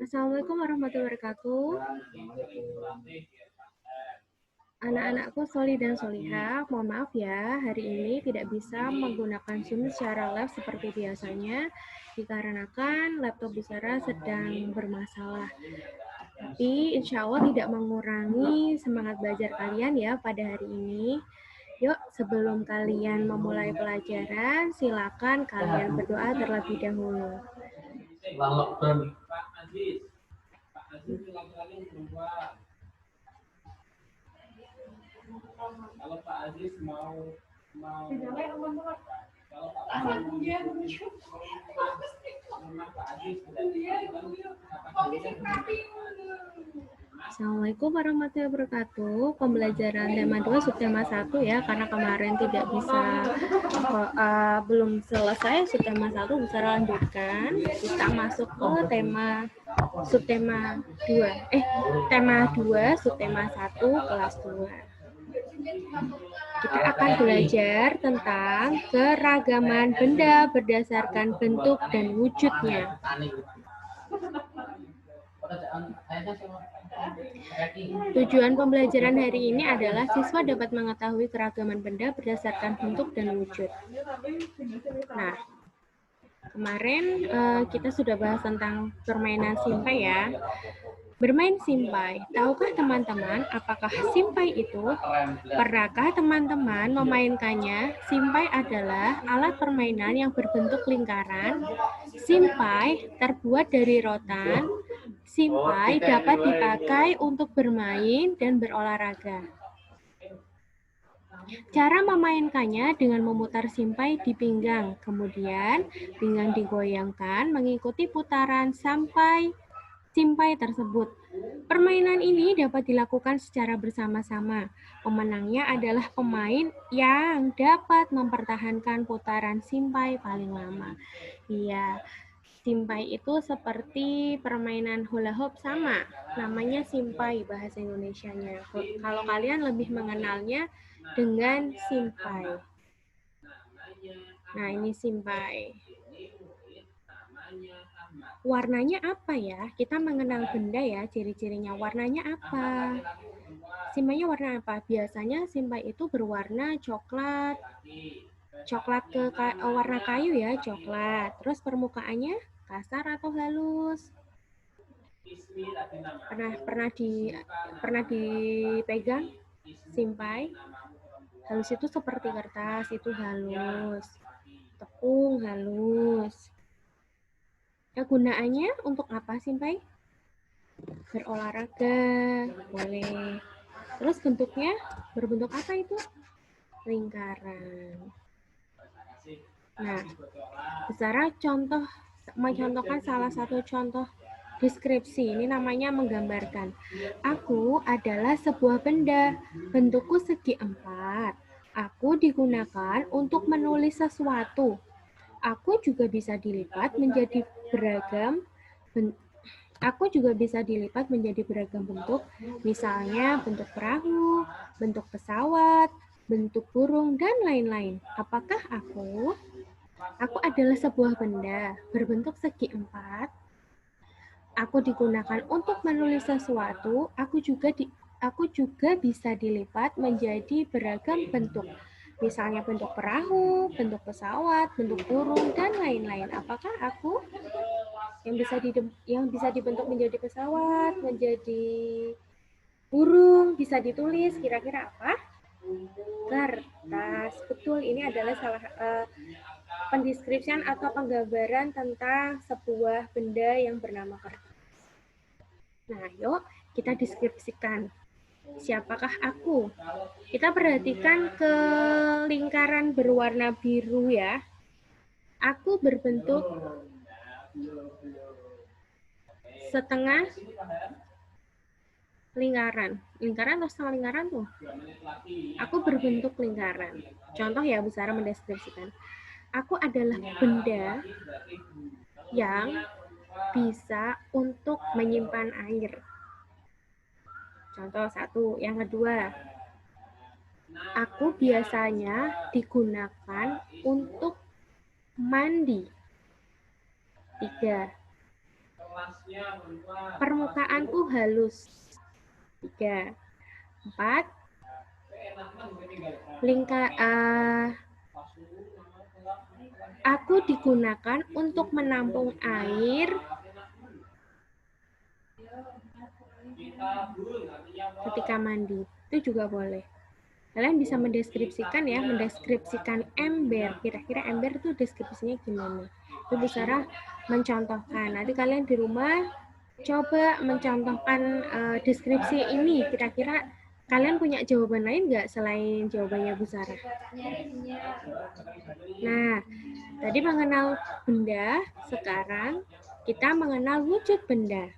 Assalamualaikum warahmatullahi wabarakatuh. Anak-anakku Soli dan Soliha, mohon maaf ya, hari ini tidak bisa menggunakan Zoom secara live seperti biasanya, dikarenakan laptop Busara sedang bermasalah. Tapi insya Allah tidak mengurangi semangat belajar kalian ya pada hari ini. Yuk, sebelum kalian memulai pelajaran, silakan kalian berdoa terlebih dahulu. Kalau Pak Aziz mau Assalamualaikum warahmatullahi wabarakatuh. Pembelajaran tema 2 subtema 1 ya, karena kemarin tidak bisa belum selesai subtema 1 bisa lanjutkan. Kita masuk ke tema subtema 2. Tema 2 subtema 1 kelas 2. Kita akan belajar tentang keragaman benda berdasarkan bentuk dan wujudnya. Tujuan pembelajaran hari ini adalah siswa dapat mengetahui keragaman benda berdasarkan bentuk dan wujud. Nah, kemarin kita sudah bahas tentang permainan simpai ya. Bermain simpai, tahukah teman-teman apakah simpai itu? Pernahkah teman-teman memainkannya? Simpai adalah alat permainan yang berbentuk lingkaran. Simpai terbuat dari rotan. Simpai dapat dipakai untuk bermain dan berolahraga. Cara memainkannya dengan memutar simpai di pinggang. Kemudian, pinggang digoyangkan mengikuti putaran sampai simpai tersebut. Permainan ini dapat dilakukan secara bersama-sama. Pemenangnya adalah pemain yang dapat mempertahankan putaran simpai paling lama. Iya, simpai itu seperti permainan hula hoop sama. Namanya simpai bahasa Indonesianya. Kalau kalian lebih mengenalnya dengan simpai. Nah, ini simpai. Warnanya apa ya? Kita mengenal benda ya, ciri-cirinya. Warnanya apa? Simpainya warna apa? Biasanya simpai itu berwarna coklat. Coklat ke warna kayu ya, coklat. Terus permukaannya kasar atau halus? Pernah dipegang simpai? Halus itu seperti kertas, itu halus. Tepung halus. Kegunaannya untuk apa simpai? Berolahraga, boleh. Terus bentuknya berbentuk apa itu? Lingkaran. Nah, Busara mencontohkan salah satu contoh deskripsi. Ini namanya menggambarkan. Aku adalah sebuah benda, bentukku segi 4. Aku digunakan untuk menulis sesuatu. Aku juga bisa dilipat menjadi beragam bentuk, misalnya bentuk perahu, bentuk pesawat, bentuk burung, dan lain-lain. Apakah aku? Aku adalah sebuah benda berbentuk segi 4. Aku digunakan untuk menulis sesuatu. Aku juga bisa dilipat menjadi beragam bentuk. Misalnya bentuk perahu, bentuk pesawat, bentuk burung, dan lain-lain. Apakah aku yang bisa dibentuk menjadi pesawat, menjadi burung, bisa ditulis, kira-kira apa? Kertas. Betul, ini adalah pendeskripsian atau penggambaran tentang sebuah benda yang bernama kertas. Nah, yuk kita deskripsikan. Siapakah aku? Kita perhatikan ke lingkaran berwarna biru ya. Aku berbentuk setengah lingkaran. Lingkaran atau setengah lingkaran tuh? Aku berbentuk lingkaran. Contoh ya, Busara mendeskripsikan. Aku adalah benda yang bisa untuk menyimpan air. Contoh 1. Yang kedua, aku biasanya digunakan untuk mandi. 3. Permukaanku halus. 3. 4. Aku digunakan untuk menampung air ketika mandi. Itu juga boleh. Kalian bisa mendeskripsikan ya, mendeskripsikan ember. Kira-kira ember itu deskripsinya gimana? Itu Bu Sarah mencontohkan. Nanti kalian di rumah coba mencontohkan deskripsi ini. Kira-kira kalian punya jawaban lain nggak selain jawabannya Bu Sarah? Nah, tadi mengenal benda, sekarang kita mengenal wujud benda.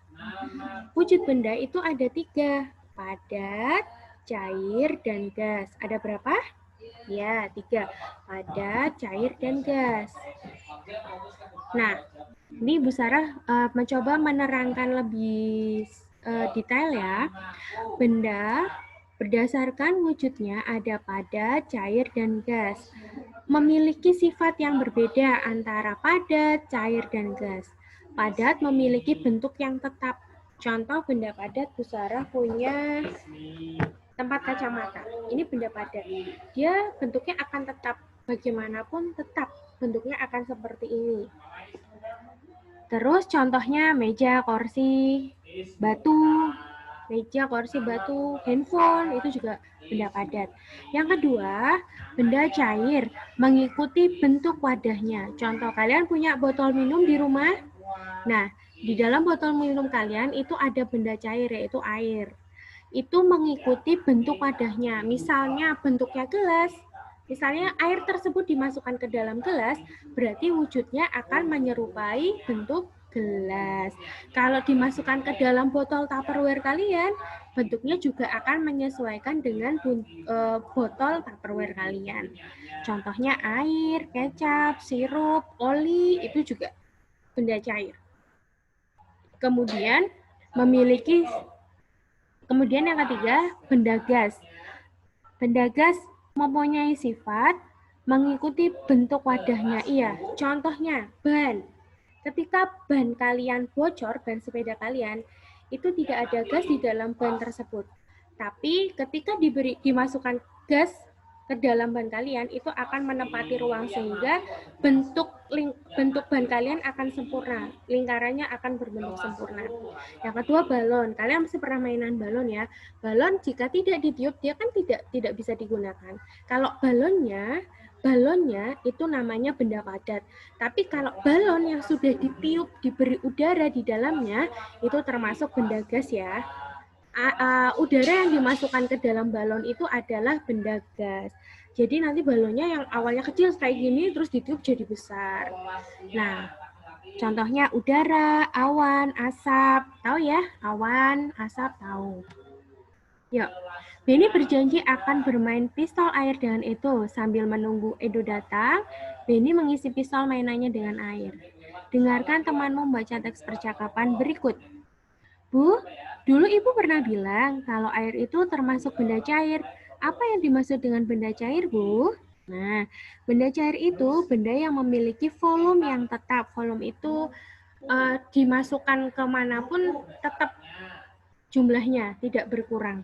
Wujud benda itu ada 3, padat, cair, dan gas. Ada berapa? Ya, 3. Padat, cair, dan gas. Nah, ini Bu Sarah mencoba menerangkan lebih detail ya. Benda berdasarkan wujudnya ada padat, cair, dan gas. Memiliki sifat yang berbeda antara padat, cair, dan gas. Padat memiliki bentuk yang tetap. Contoh benda padat, Bu Sarah punya tempat kacamata. Ini benda padat. Dia bentuknya akan tetap. Bagaimanapun tetap. Bentuknya akan seperti ini. Terus contohnya meja, kursi, batu, meja, kursi, batu, handphone, itu juga benda padat. Yang kedua, benda cair, mengikuti bentuk wadahnya. Contoh, kalian punya botol minum di rumah? Nah, di dalam botol minum kalian itu ada benda cair, yaitu air. Itu mengikuti bentuk wadahnya. Misalnya bentuknya gelas, misalnya air tersebut dimasukkan ke dalam gelas, berarti wujudnya akan menyerupai bentuk gelas. Kalau dimasukkan ke dalam botol Tupperware kalian, bentuknya juga akan menyesuaikan dengan botol Tupperware kalian. Contohnya air, kecap, sirup, oli, itu juga benda cair. Kemudian yang ketiga, benda gas. Benda gas mempunyai sifat mengikuti bentuk wadahnya. Iya, contohnya ban. Ketika ban kalian bocor, ban sepeda kalian, itu tidak ada gas di dalam ban tersebut. Tapi ketika dimasukkan gas ke dalam ban kalian, itu akan menempati ruang sehingga bentuk ban kalian akan sempurna. Lingkarannya akan berbentuk sempurna. Yang kedua, balon. Kalian mesti pernah mainan balon ya. Balon jika tidak ditiup, dia kan tidak bisa digunakan. Kalau balonnya itu namanya benda padat. Tapi kalau balon yang sudah ditiup, diberi udara di dalamnya, itu termasuk benda gas ya. Udara yang dimasukkan ke dalam balon itu adalah benda gas. Jadi nanti balonnya yang awalnya kecil kayak gini, terus ditiup jadi besar. Nah, contohnya udara, awan, asap. Tahu ya? Awan, asap, tahu. Yuk, Benny berjanji akan bermain pistol air dengan Edo. Sambil menunggu Edo datang, Benny mengisi pistol mainannya dengan air. Dengarkan temanmu membaca teks percakapan berikut. Bu, dulu Ibu pernah bilang kalau air itu termasuk benda cair. Apa yang dimaksud dengan benda cair, Bu? Nah, benda cair itu benda yang memiliki volume yang tetap. Volume itu dimasukkan kemanapun tetap jumlahnya, tidak berkurang.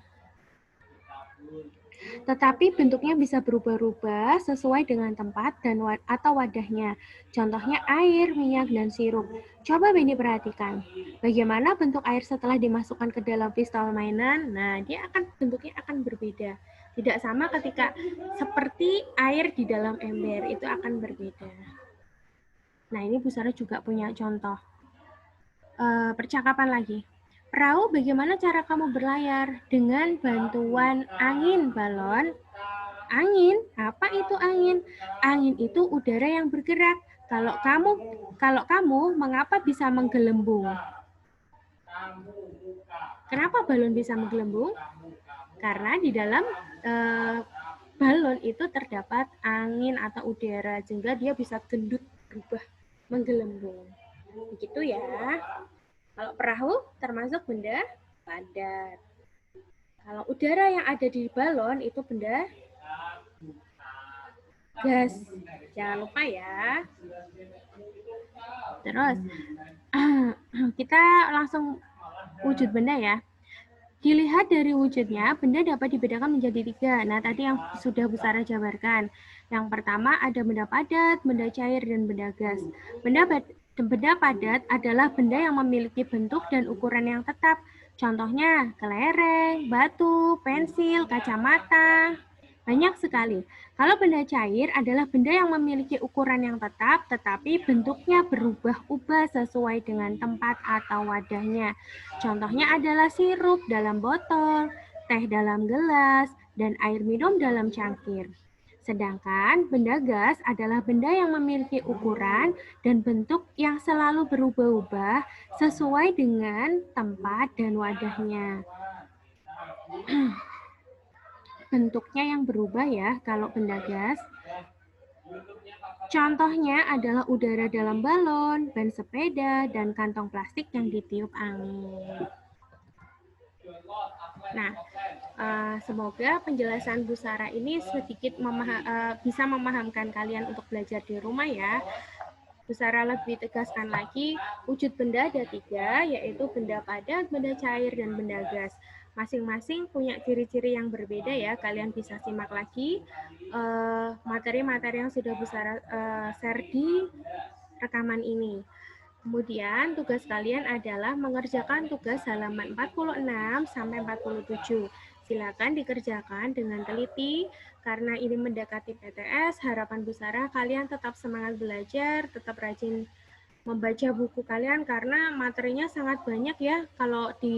Tetapi bentuknya bisa berubah-ubah sesuai dengan tempat dan atau wadahnya. Contohnya air, minyak, dan sirup. Coba Benny perhatikan. Bagaimana bentuk air setelah dimasukkan ke dalam pistol mainan? Nah, bentuknya akan berbeda. Tidak sama ketika seperti air di dalam ember, itu akan berbeda. Nah, ini Bu Sarah juga punya contoh. Percakapan lagi. Perahu, bagaimana cara kamu berlayar? Dengan bantuan angin balon. Angin? Apa itu angin? Angin itu udara yang bergerak. Kalau kamu mengapa bisa menggelembung? Kenapa balon bisa menggelembung? Karena di dalam balon itu terdapat angin atau udara, sehingga dia bisa gendut, berubah, menggelembung. Begitu ya. Kalau perahu termasuk benda padat. Kalau udara yang ada di balon itu benda gas. Jangan lupa ya. Terus, kita langsung wujud benda ya. Dilihat dari wujudnya, benda dapat dibedakan menjadi 3. Nah, tadi yang sudah Bu Sarah jabarkan. Yang pertama ada benda padat, benda cair, dan benda gas. Benda padat adalah benda yang memiliki bentuk dan ukuran yang tetap. Contohnya kelereng, batu, pensil, kacamata. Banyak sekali. Kalau benda cair adalah benda yang memiliki ukuran yang tetap, tetapi bentuknya berubah-ubah sesuai dengan tempat atau wadahnya. Contohnya adalah sirup dalam botol, teh dalam gelas, dan air minum dalam cangkir. Sedangkan benda gas adalah benda yang memiliki ukuran dan bentuk yang selalu berubah-ubah sesuai dengan tempat dan wadahnya. Bentuknya yang berubah ya kalau benda gas. Contohnya adalah udara dalam balon, ban sepeda, dan kantong plastik yang ditiup angin. Nah, semoga penjelasan Bu Sarah ini sedikit bisa memahamkan kalian untuk belajar di rumah ya. Bu Sarah lebih tegaskan lagi, wujud benda ada 3, yaitu benda padat, benda cair, dan benda gas. Masing-masing punya ciri-ciri yang berbeda ya, kalian bisa simak lagi materi-materi yang sudah Bu Sarah share di rekaman ini. Kemudian tugas kalian adalah mengerjakan tugas halaman 46 sampai 47. Silakan dikerjakan dengan teliti karena ini mendekati PTS. Harapan Bu Sarah kalian tetap semangat belajar, tetap rajin membaca buku kalian karena materinya sangat banyak ya. Kalau di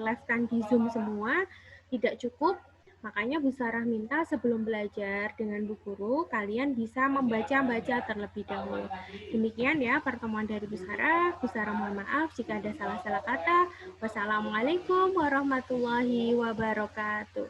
live-kan di Zoom semua tidak cukup. Makanya Bu Sarah minta sebelum belajar dengan Bu Guru, kalian bisa membaca-baca terlebih dahulu. Demikian ya pertemuan dari Bu Sarah. Bu Sarah mohon maaf jika ada salah-salah kata. Wassalamualaikum warahmatullahi wabarakatuh.